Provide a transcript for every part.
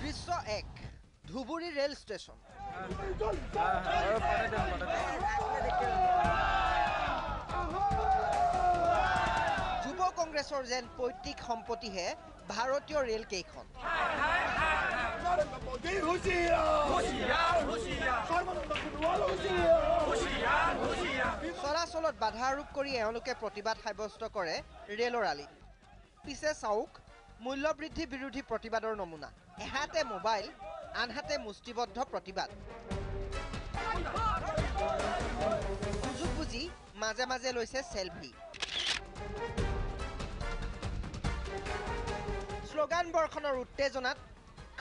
দৃশ্য 1 Dhubri rail station যুৱ কংগ্ৰেছৰ যেন পৈতৃক সম্পত্তিহে ভাৰতীয় ৰেল কেইখন চলাচলত বাধা আৰোপ কৰি এওঁলোকে প্ৰতিবাদ সাব্যস্ত কৰে ৰেলৰ আলিত পিছে চাওক মূল্যবৃদ্ধি বিৰোধী প্ৰতিবাদৰ নমুনা এহাতে মোবাইল আনহাতে মুষ্টিবদ্ধ প্ৰতিবাদ সুযোগ বুজি মাজে মাজে লৈছে সেলফি স্লোগান বৰ্ষণৰ উত্তেজনাত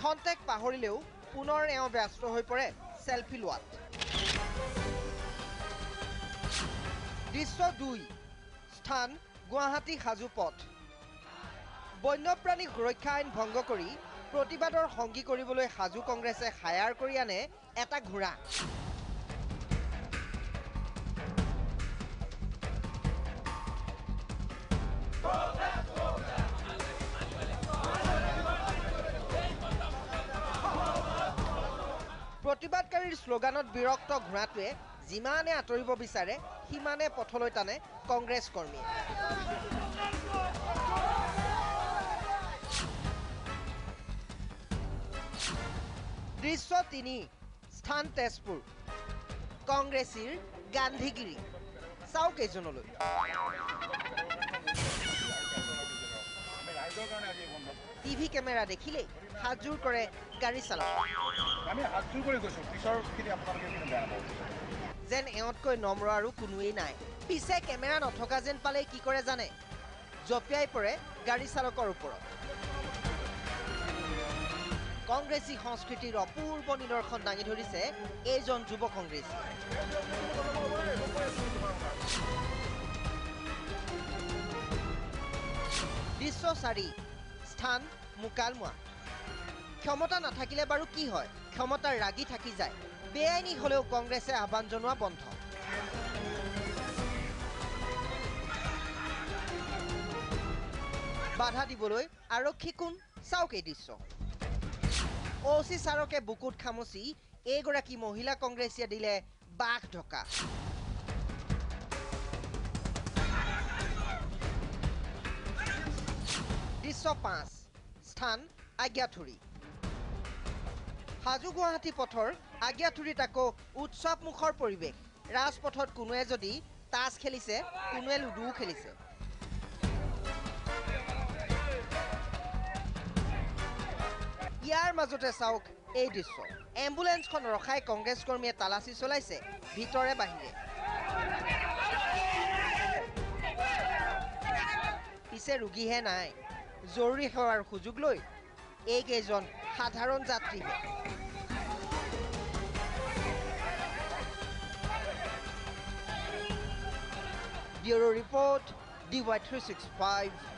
খন্তেক পাহৰিলেও পুনৰ এওঁ ব্যস্ত হৈ পৰে সেলফি লোৱাত দৃশ্য 2 স্থান গুৱাহাটী হাজু পথ বন্যপ্ৰাণী সুৰক্ষা আইন ভংগ কৰি প্ৰতিবাদৰ সংগী কৰিবলৈ হাজু কংগ্ৰেছে হায়াৰ কৰি আনে এটা ঘোঁৰা প্ৰতিবাদকাৰীৰ স্লোগানত বিৰক্ত ঘোঁৰাটোৱে যিমানে আঁতৰিব বিচাৰে সিমানে পথলৈ টানে কংগ্ৰেছ কৰ্মীয়ে দৃশ্য 3 স্থান তেজপুৰ কংগ্ৰেছীৰ গান্ধীগিৰি চাওক এইজনলৈ টিভি কেমেৰা দেখিলেই হাতজোৰ কৰে গাড়ী চালক যেন এওঁতকৈ নম্ৰ আৰু কোনোৱেই নাই পিছে কেমেৰা নথকা যেন পালে কি কৰে জানে জপিয়াই পৰে গাড়ী চালকৰ ওপৰত কংগ্ৰেছী সংস্কৃতিৰ অপূৰ্ব নিদৰ্শন দাঙি ধৰিছে এইজন যুৱ কংগ্ৰেছী দৃশ্য 4 স্থান মুকালমুৱা ক্ষমতা নাথাকিলে বাৰু কি হয় ক্ষমতাৰ ৰাগী থাকি যায় বেআইনী হলেও কংগ্ৰেছে আহ্বান জনোৱা বন্ধ বাধা দিবলৈ আৰক্ষী কোন চাওক এই দৃশ্য ওসি সাৰকে বুকুত খামুচি এইগৰাকী মহিলা কংগ্ৰেছীয়ে দিলে বাঘ ঢকা দৃশ্য 5 স্থান আজ্ঞাথুৰী হাজু গুৱাহাটী পথৰ আজ্ঞাথুৰীত আকৌ উৎসৱমুখৰ পৰিৱেশ ৰাজপথত কোনোৱে যদি তাছ খেলিছে কোনোৱে লুডু খেলিছে ইয়াৰ মাজতে চাওক এই দৃশ্য এম্বুলেন্সখন ৰখাই কংগ্ৰেছ কৰ্মীয়ে তালাচী চলাইছে ভিতৰে বাহিৰে পিছে ৰোগীহে নাই জৰুৰী সেৱাৰ সুযোগ লৈ এইকেইজন সাধাৰণ যাত্ৰীহে ব্যুৰো ৰিপৰ্ট DY365